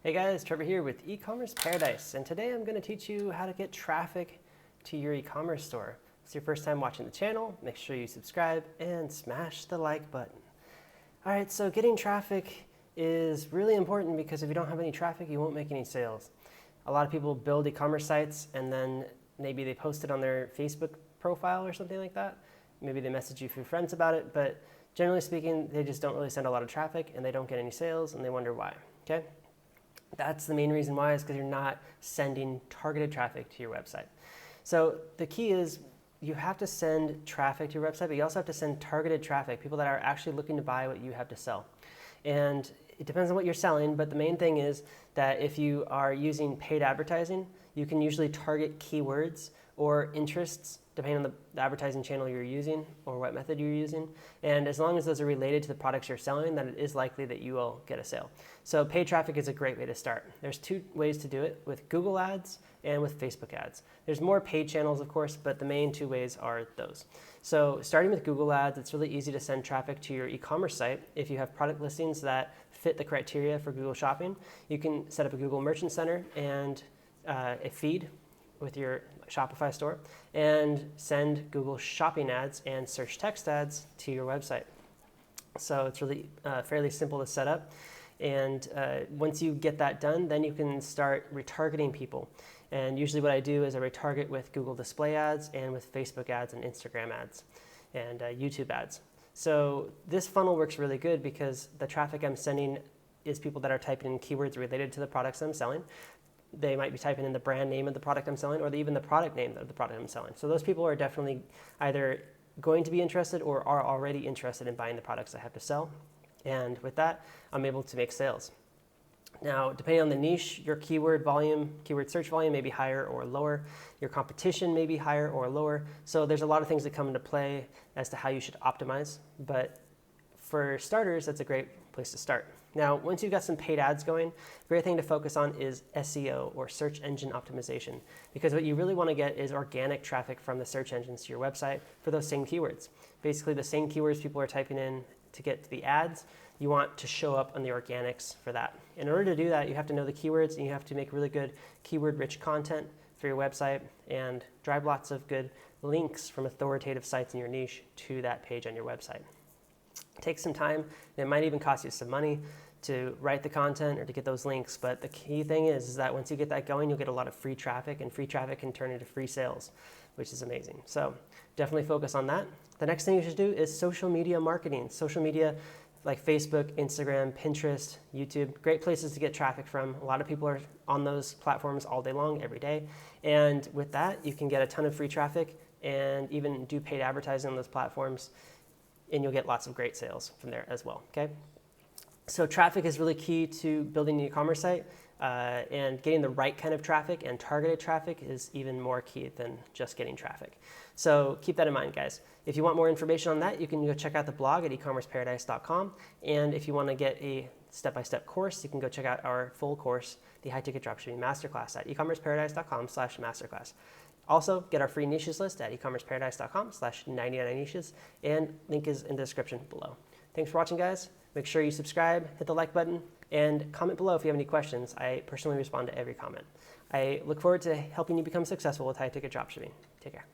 Hey guys, Trevor here with E-commerce Paradise, and today I'm going to teach you how to get traffic to your e-commerce store. If it's your first time watching the channel, make sure you subscribe and smash the like button. Alright, so getting traffic is really important because if you don't have any traffic, you won't make any sales. A lot of people build e-commerce sites and then maybe they post it on their Facebook profile or something like that. Maybe they message you through friends about it, but generally speaking, they just don't really send a lot of traffic and they don't get any sales and they wonder why. Okay? That's the main reason why, is because you're not sending targeted traffic to your website. So the key is you have to send traffic to your website, but you also have to send targeted traffic, people that are actually looking to buy what you have to sell. And it depends on what you're selling, but the main thing is that if you are using paid advertising, you can usually target keywords or interests depending on the advertising channel you're using or what method you're using. And as long as those are related to the products you're selling, then it is likely that you will get a sale. So paid traffic is a great way to start. There's two ways to do it, with Google ads and with Facebook ads. There's more paid channels, of course, but the main two ways are those. So starting with Google ads, it's really easy to send traffic to your e-commerce site. If you have product listings that fit the criteria for Google Shopping, you can set up a Google Merchant Center and a feed with your Shopify store and send Google Shopping ads and search text ads to your website. So it's really fairly simple to set up. And once you get that done, then you can start retargeting people. And usually what I do is I retarget with Google Display ads and with Facebook ads and Instagram ads and YouTube ads. So this funnel works really good because the traffic I'm sending is people that are typing in keywords related to the products I'm selling. They might be typing in the brand name of the product I'm selling or even the product name of the product I'm selling. So those people are definitely either going to be interested or are already interested in buying the products I have to sell. And with that, I'm able to make sales. Now, depending on the niche, your keyword volume, keyword search volume may be higher or lower. Your competition may be higher or lower. So there's a lot of things that come into play as to how you should optimize. But for starters, that's a great place to start. Now, once you've got some paid ads going, a great thing to focus on is SEO, or search engine optimization, because what you really want to get is organic traffic from the search engines to your website for those same keywords. Basically, the same keywords people are typing in to get to the ads, you want to show up on the organics for that. In order to do that, you have to know the keywords and you have to make really good keyword-rich content for your website and drive lots of good links from authoritative sites in your niche to that page on your website. It takes some time, and it might even cost you some money to write the content or to get those links, but the key thing is that once you get that going, you'll get a lot of free traffic, and free traffic can turn into free sales, which is amazing. So definitely focus on that. The next thing you should do is social media marketing. Social media like Facebook, Instagram, Pinterest, YouTube, great places to get traffic from. A lot of people are on those platforms all day long, every day. And with that, you can get a ton of free traffic and even do paid advertising on those platforms, and you'll get lots of great sales from there as well, okay? So traffic is really key to building an e-commerce site, and getting the right kind of traffic and targeted traffic is even more key than just getting traffic. So keep that in mind, guys. If you want more information on that, you can go check out the blog at ecommerceparadise.com. And if you want to get a step-by-step course, you can go check out our full course, the High Ticket Dropshipping Masterclass, at ecommerceparadise.com/masterclass. Also, get our free niches list at ecommerceparadise.com/99niches, and link is in the description below. Thanks for watching, guys. Make sure you subscribe, hit the like button, and comment below if you have any questions. I personally respond to every comment. I look forward to helping you become successful with high ticket dropshipping. Take care.